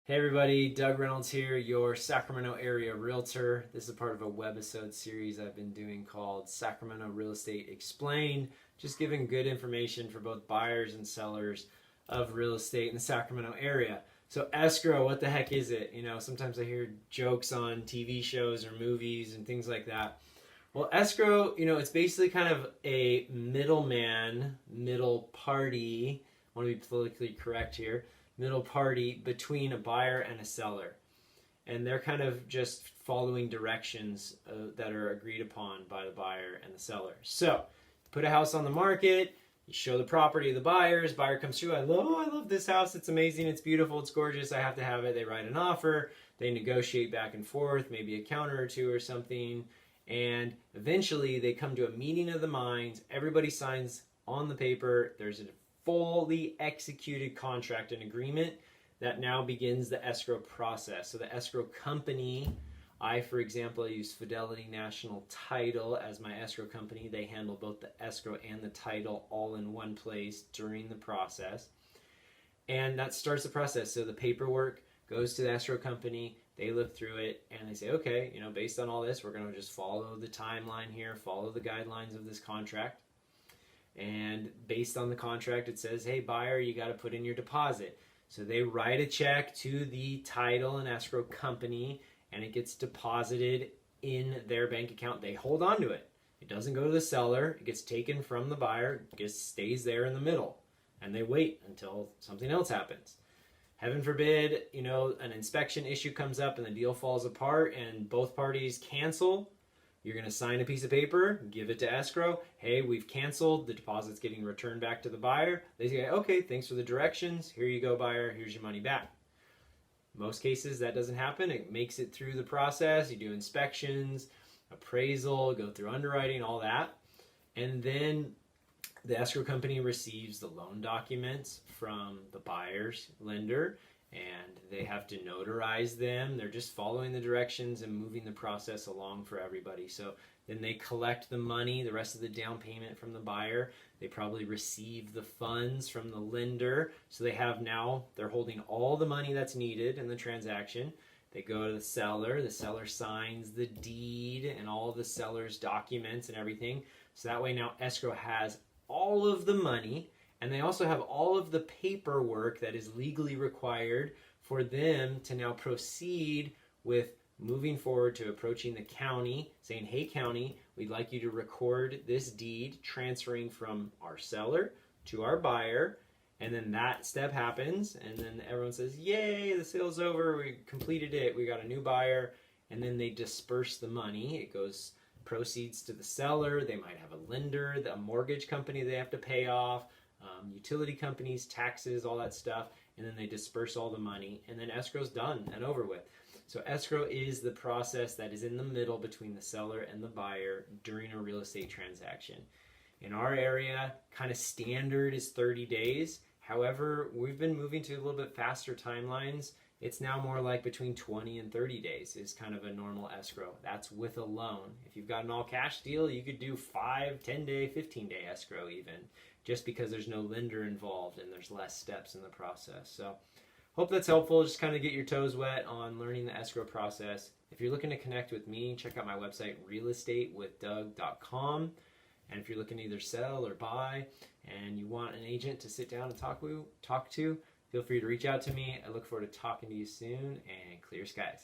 Hey everybody, Doug Reynolds here, your Sacramento area realtor. This is part of a webisode series I've been doing called Sacramento Real Estate Explained, just giving good information for both buyers and sellers of real estate in the Sacramento area. So escrow, what the heck is it? You know, sometimes I hear jokes on TV shows or movies and things like that. Well, escrow, it's basically kind of a middleman, middle party. I want to be politically correct here. Middle party between a buyer and a seller, and they're kind of just following directions that are agreed upon by the buyer and the seller. So put a house on the market, you show the property to the buyers, buyer comes through, I love this house, it's amazing, it's beautiful, it's gorgeous, I have to have it. They write an offer, they negotiate back and forth, maybe a counter or two or something, and eventually they come to a meeting of the minds. Everybody signs on the paper. There's a fully executed contract and agreement that now begins the escrow process. So the escrow company, for example, use Fidelity National Title as my escrow company. They handle both the escrow and the title all in one place during the process. And that starts the process. So the paperwork goes to the escrow company. They look through it and they say, okay, based on all this, we're going to just follow the timeline here, follow the guidelines of this contract. And based on the contract, it says, hey, buyer, you got to put in your deposit. So they write a check to the title and escrow company, and it gets deposited in their bank account. They hold on to it. It doesn't go to the seller. It gets taken from the buyer. It just stays there in the middle. And they wait until something else happens. Heaven forbid, an inspection issue comes up and the deal falls apart and both parties cancel. You're going to sign a piece of paper, give it to escrow. Hey, we've canceled. The deposit's getting returned back to the buyer. They say, okay, thanks for the directions. Here you go, buyer. Here's your money back. Most cases, that doesn't happen. It makes it through the process. You do inspections, appraisal, go through underwriting, all that. And then the escrow company receives the loan documents from the buyer's lender, and they have to notarize them. They're just following the directions and moving the process along for everybody. So then they collect the money, the rest of the down payment from the buyer. They probably receive the funds from the lender. So they're holding all the money that's needed in the transaction. They go to the seller signs the deed and all the seller's documents and everything. So that way now escrow has all of the money, and they also have all of the paperwork that is legally required for them to now proceed with moving forward to approaching the county, saying, hey county, we'd like you to record this deed transferring from our seller to our buyer. And then that step happens, and then everyone says, yay, the sale's over, we completed it, we got a new buyer. And then they disperse the money. It goes proceeds to the seller. They might have a lender, a mortgage company they have to pay off, utility companies, taxes, all that stuff, and then they disperse all the money, and then escrow's done and over with. So escrow is the process that is in the middle between the seller and the buyer during a real estate transaction. In our area, kind of standard is 30 days. However, we've been moving to a little bit faster timelines. It's now more like between 20 and 30 days is kind of a normal escrow. That's with a loan. If you've got an all cash deal, you could do 5, 10-day, 15-day escrow even, just because there's no lender involved and there's less steps in the process. So hope that's helpful. Just kind of get your toes wet on learning the escrow process. If you're looking to connect with me, check out my website, realestatewithdoug.com. And if you're looking to either sell or buy and you want an agent to sit down and talk to, feel free to reach out to me. I look forward to talking to you soon, and clear skies.